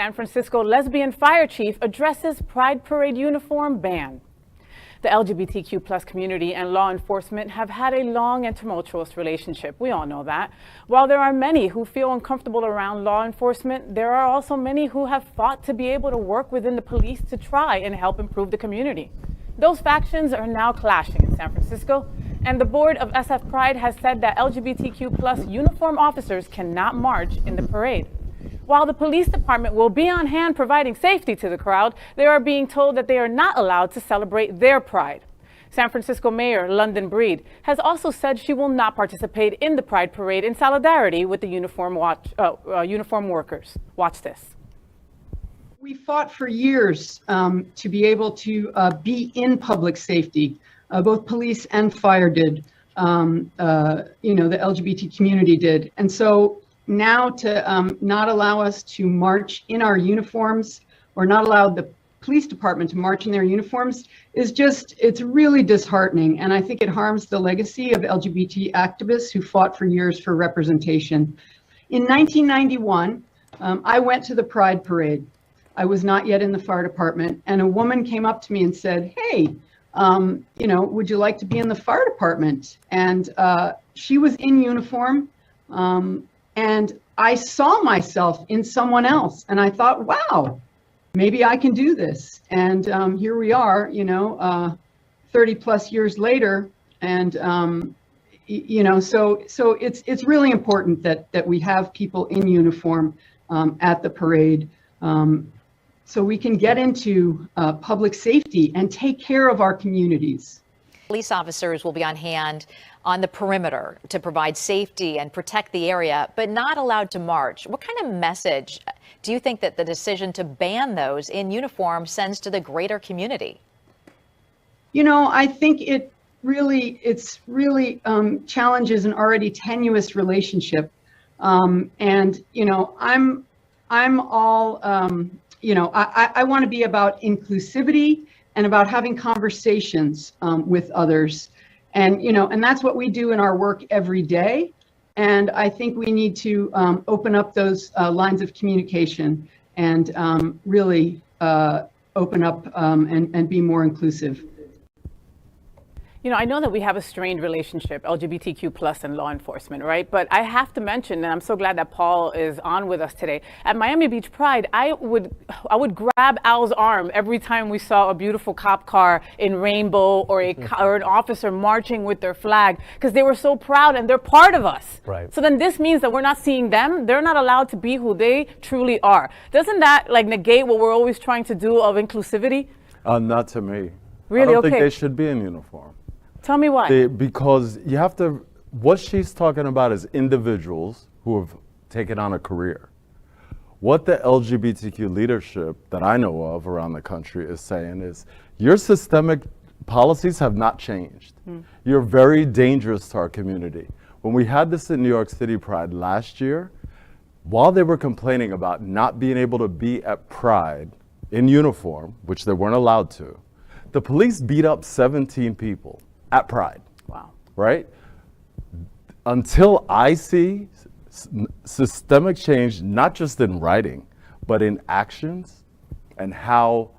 San Francisco lesbian fire chief addresses Pride Parade uniform ban. The LGBTQ plus community and law enforcement have had a long and tumultuous relationship. We all know that. While there are many who feel uncomfortable around law enforcement, there are also many who have fought to be able to work within the police to try and help improve the community. Those factions are now clashing in San Francisco, and the board of SF Pride has said that LGBTQ plus uniform officers cannot march in the parade. While the police department will be on hand providing safety to the crowd, they are being told that they are not allowed to celebrate their pride. San Francisco Mayor London Breed has also said she will not participate in the Pride Parade in solidarity with the uniform workers. Watch this. We fought for years to be able to be in public safety. Both police and fire did. The LGBT community did. And so now to not allow us to march in our uniforms or not allow the police department to march in their uniforms is it's really disheartening. And I think it harms the legacy of LGBT activists who fought for years for representation. In 1991, I went to the Pride Parade. I was not yet in the fire department, and a woman came up to me and said, "Hey, would you like to be in the fire department?" And she was in uniform. And I saw myself in someone else, and I thought, wow, maybe I can do this. And here we are, 30 plus years later. And, so it's really important that we have people in uniform at the parade so we can get into public safety and take care of our communities. Police officers will be on hand on the perimeter to provide safety and protect the area, but not allowed to march. What kind of message do you think that the decision to ban those in uniform sends to the greater community? I think it's really challenges an already tenuous relationship. I'm all, I want to be about inclusivity and about having conversations with others. And that's what we do in our work every day. And I think we need to open up those lines of communication and really open up and be more inclusive. I know that we have a strained relationship, LGBTQ plus and law enforcement, right? But I have to mention, and I'm so glad that Paul is on with us today. At Miami Beach Pride, I would grab Al's arm every time we saw a beautiful cop car in rainbow or an officer marching with their flag, because they were so proud and they're part of us. Right. So then this means that we're not seeing them. They're not allowed to be who they truly are. Doesn't that negate what we're always trying to do of inclusivity? Not to me. Really? I don't Okay. think they should be in uniform. Tell me why. Because you have to, what she's talking about is individuals who have taken on a career. What the LGBTQ leadership that I know of around the country is saying is, your systemic policies have not changed. You're very dangerous to our community. When we had this in New York City Pride last year, while they were complaining about not being able to be at Pride in uniform, which they weren't allowed to, the police beat up 17 people at Pride. Wow. Right? Until I see systemic change, not just in writing, but in actions and how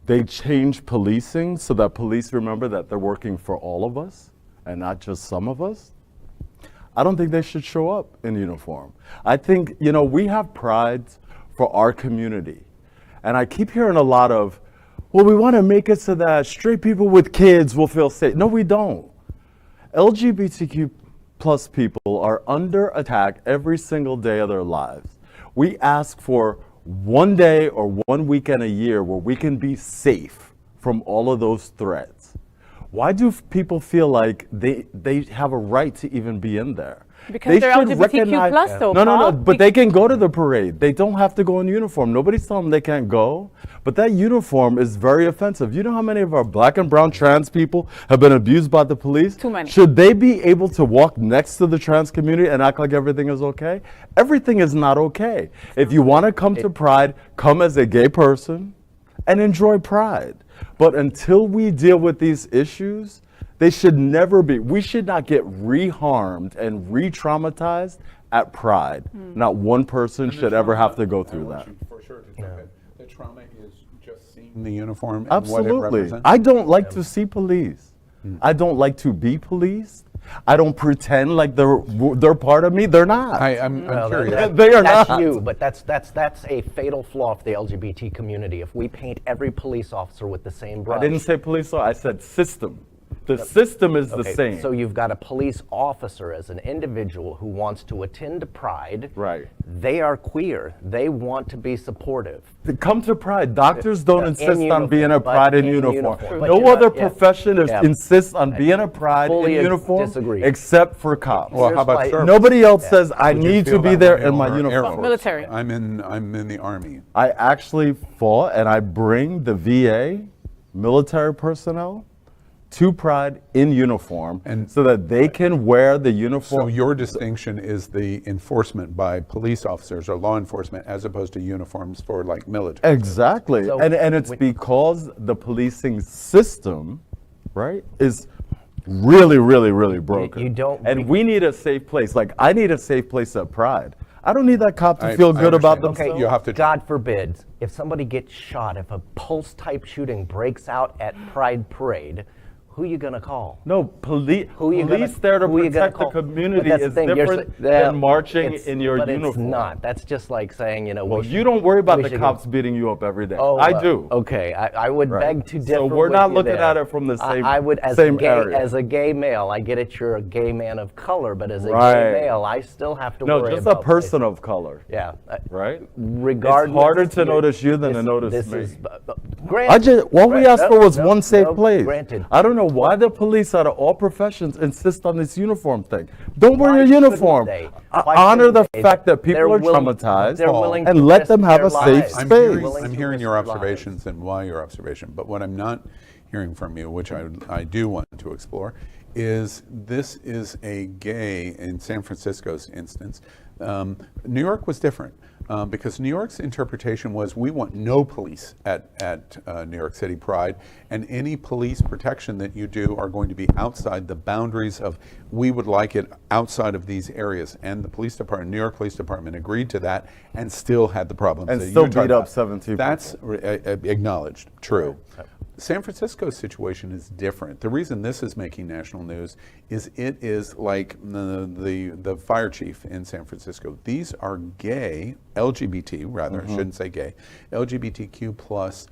they change policing so that police remember that they're working for all of us and not just some of us, I don't think they should show up in uniform. I think, we have prides for our community. And I keep hearing a lot of, well, we want to make it so that straight people with kids will feel safe. No, we don't. LGBTQ plus people are under attack every single day of their lives. We ask for one day or 1 weekend a year where we can be safe from all of those threats. Why do people feel like they have a right to even be in there? Because they're LGBTQ plus, though, No, but they can go to the parade. They don't have to go in uniform. Nobody's telling them they can't go. But that uniform is very offensive. You know how many of our black and brown trans people have been abused by the police? Too many. Should they be able to walk next to the trans community and act like everything is okay? Everything is not okay. If you want to come to Pride, come as a gay person and enjoy Pride. But until we deal with these issues, they should never be. We should not get reharmed and re-traumatized at Pride. Not one person And the should ever have trauma- to go I through want that. you for sure to jump in. The trauma is just seeing the uniform and what it Absolutely. represents. I don't like to see police. I don't like to be policed. I don't pretend like they're part of me. They're not. I'm curious. They are That's not. you, but that's a fatal flaw of the LGBT community. If we paint every police officer with the same brush. I didn't say police, I said system. The system is the Okay, same. So you've got a police officer as an individual who wants to attend Pride. Right. They are queer. They want to be supportive. Come to Pride. Doctors don't In insist on uniform, being a but Pride in in uniform. uniform. But No you're other not- yeah. profession Yeah. insists on being a Pride in fully uniform disagree. except for cops. Well, how about Here's service? Nobody else says I Would you need to feel be that there way in my or Air uniform. Force? Military. I'm in the Army. I actually fought and I bring the VA military personnel to Pride in uniform And- so that they can wear the So uniform. your distinction is the enforcement by police officers or law enforcement as opposed to uniforms for like military. Exactly. So and it's because the policing system, right, is really, really, really broken. you don't- And we need a safe place. Like, I need a safe place at Pride. I don't need that cop to I- feel I good about understand. themselves. Okay, You have to- God forbid, if somebody gets shot, if a pulse-type shooting breaks out at Pride Parade, who you gonna call? No, police Who you gonna- there to who you gonna protect the call? But community that's the is thing, you're different sa- than marching it's- in your but uniform. It's not. That's just like saying, you know, Well, we you should- don't worry about we the should cops go- beating you up every day. Oh, I do. Okay, I would Right. beg to So differ. we're with not you looking there. at it from the same- I would, as same a gay, area. as a gay male, I get it. You're a gay man of color, but as a Right. gay male, I still have to No, worry just a about person safety. of color. Yeah. Right? Regardless, It's harder to you're- notice you than to this- notice this me. is- granted, All we asked for was no, one safe no, place. Granted. I don't know why the police out of all professions insist on this uniform thing. Don't wear Why your shouldn't uniform. they? I Why honor shouldn't the they? fact that people They're are willing- traumatized they're willing to and let risk them have their a safe lives. I'm space. hearing, Willing I'm to hearing risk your their lives. observations and why your observation, but what I'm not hearing from you, which I do want to explore, is this is a gay, in San Francisco's instance, New York was different. Because New York's interpretation was we want no police at New York City Pride, and any police protection that you do are going to be outside the boundaries of, we would like it outside of these areas. And the police department, New York Police Department agreed to that and still had the problems And that still you talked beat up about. 17 That's acknowledged, true. San Francisco's situation is different. The reason this is making national news is it is like the fire chief in San Francisco. These are gay, LGBT rather, I shouldn't say gay, LGBTQ plus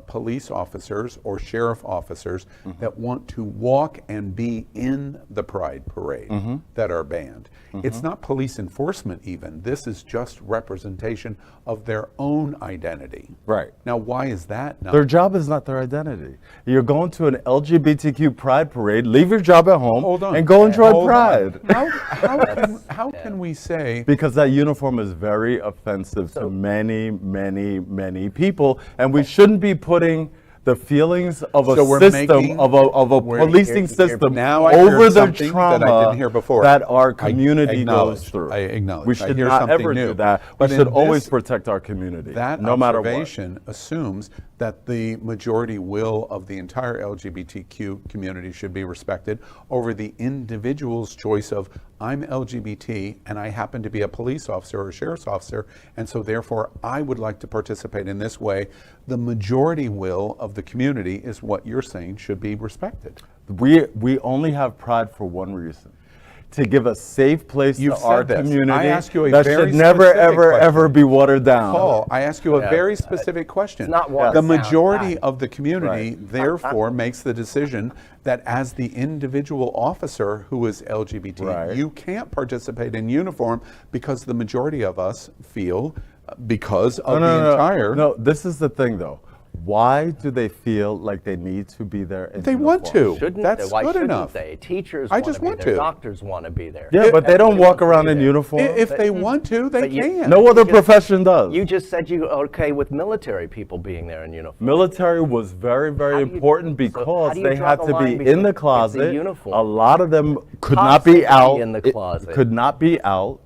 police officers or sheriff officers that want to walk and be in the Pride Parade that are banned. It's not police enforcement even. This is just representation of their own identity. Right. Now, why is that not? Their job is not their identity. You're going to an LGBTQ Pride parade, leave your job at home, Hold on. and go enjoy Hold on. Pride. How can we say Because that uniform is very offensive to many, many, many people, and we shouldn't be putting the feelings of a So we're system, making- of a we're- policing you're- system now I hear over the something trauma that I didn't hear before. that our I community goes acknowledge. through. I acknowledge. We I should hear not something ever new. do that. We But in should always this- protect our community, that no matter what. observation assumes that the majority will of the entire LGBTQ community should be respected over the individual's choice of, I'm LGBT and I happen to be a police officer or a sheriff's officer, and so therefore I would like to participate in this way. The majority will of the community is what you're saying should be respected. We only have Pride for one reason. To give a safe place You've to our said this. community I ask you a that very should never, specific ever, question. ever be watered down. Paul, I ask you a very specific question. it's not watered The down. majority of the community, Right. therefore, makes the decision that as the individual officer who is LGBT, Right. you can't participate in uniform because the majority of us feel, because of the entire. No, this is the thing though. Why do they feel like they need to be there in They want uniform? to. Shouldn't That's they? Why good shouldn't enough. they? Teachers I want just to be want there. to. Doctors want to be there. Yeah, but they don't Everybody walk wants to around be in there. uniform. If they want to, they But you- can. No other just- profession does. You just said you are okay with military people being there in uniform. Military was very, very How do you- important so because how do you they draw had the to line be between in the it's a closet. uniform? A lot of them could Cops not had be to be out. in the closet. Could not be out.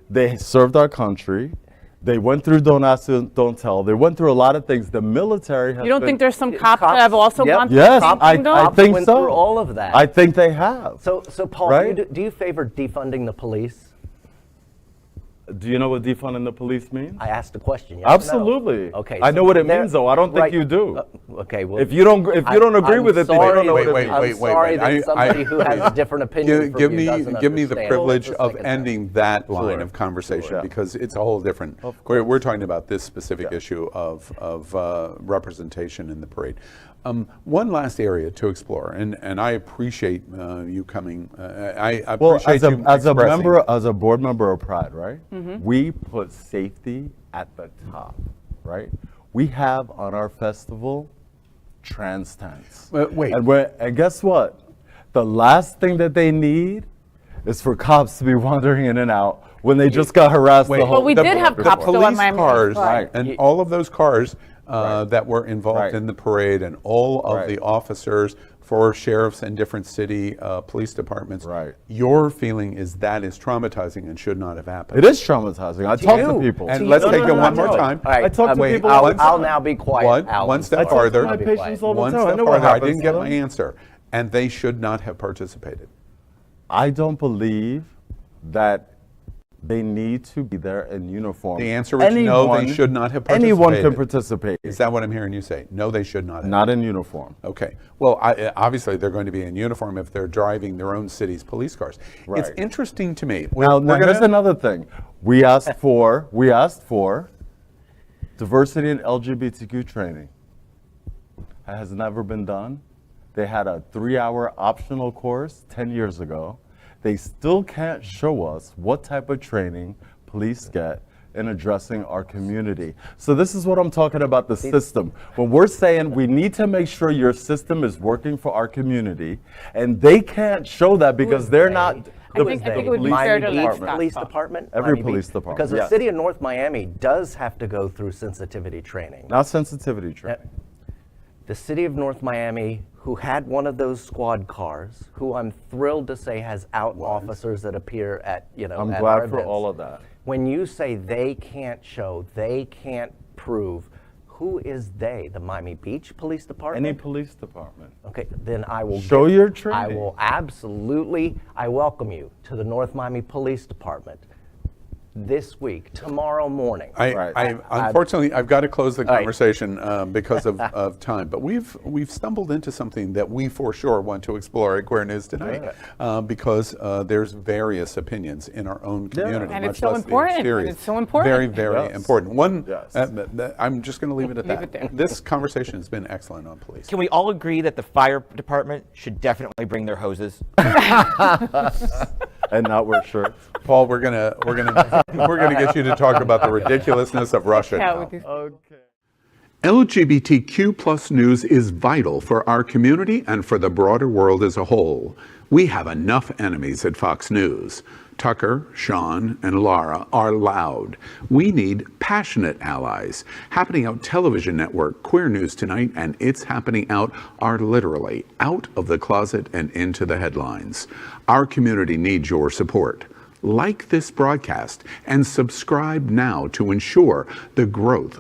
They served our country. They went through Don't Ask, Don't Tell. They went through a lot of things. The military has You don't been- think there's some cops Cops- that have also yep. gone through Yes, the same I thing, though? Cops think went so. through all of that. I think they have. So Paul, Right? do you favor defunding the police? Do you know what defunding the police means? I asked a question. Yes or no? Absolutely. Okay. I know what it there- means, though. I don't think right, you do. Okay. Well, If you don't agree I'm with it, then you don't know what it sorry- means. I'm sorry that I- somebody who has a different opinion Give from me, you doesn't give me the understand. privilege Just of take a ending that line Sure. of conversation Sure. because it's a whole different. We're talking about this specific issue of representation in the parade. One last area to explore, and I appreciate you coming. I Well, appreciate you as a expressing- member, as a board member of Pride, right? We put safety at the top, right? We have on our festival trans tents. Wait. And guess what? The last thing that they need is for cops to be wandering in and out when they just got harassed the whole. Well, we did have cops the though on police Miami cars Pride. and all of those cars Right. that were involved Right. in the parade and all of Right. the officers for sheriffs and different city police departments. Right. Your feeling is that is traumatizing and should not have happened. It is traumatizing. I talk to you. people. And let's take it one more no. time. All right. I talk to Wait, people I'll, all the I'll time. now be quiet. Alan. One step I talk to farther. my patients all the One time. I step know what farther. I happens didn't to get them. my answer. And they should not have participated. I don't believe that they need to be there in uniform. The answer is no, they should not have Anyone can participated. participate. Is that what I'm hearing you say? No, they should not have. Not in uniform. Okay. Well, obviously they're going to be in uniform if they're driving their own city's police cars. It's Right. interesting to me. Now here's another thing. We asked for diversity and LGBTQ training. That has never been done. They had a 3-hour optional course 10 years ago. They still can't show us what type of training police get in addressing our community. So this is what I'm talking about, the system. When we're saying we need to make sure your system is working for our community, and they can't show that because they're not I think it would be police fair to Miami let Beach Scott Police talk. Department? Every Miami police Beach? department, Because the yes. city of North Miami does have to go through sensitivity training. Not sensitivity training. The city of North Miami, who had one of those squad cars, who I'm thrilled to say has out officers that appear at, I'm at glad our for events. all of that. When you say they can't show, they can't prove, who is they? The Miami Beach Police Department? Any police department. Okay, then I will Show your training. I will absolutely. I welcome you to the North Miami Police Department this week, tomorrow morning. Unfortunately, I've got to close the right. conversation because of time. But we've stumbled into something that we for sure want to explore at Queer News tonight because there's various opinions in our own community. And it's much so less the important, and exteriors. it's so important. Very, very Yes. important. One, Yes. I'm just going to leave it at Leave that. it there. This conversation has been excellent on police. Can we all agree that the fire department should definitely bring their hoses? And not wear shirts. Paul, we're gonna get you to talk about the ridiculousness of Russia Yeah, now. with these- Okay. LGBTQ plus news is vital for our community and for the broader world as a whole. We have enough enemies at Fox News. Tucker, Sean, and Laura are loud. We need passionate allies. Happening Out Television Network, Queer News Tonight, and It's Happening Out are literally out of the closet and into the headlines. Our community needs your support. Like this broadcast and subscribe now to ensure the growth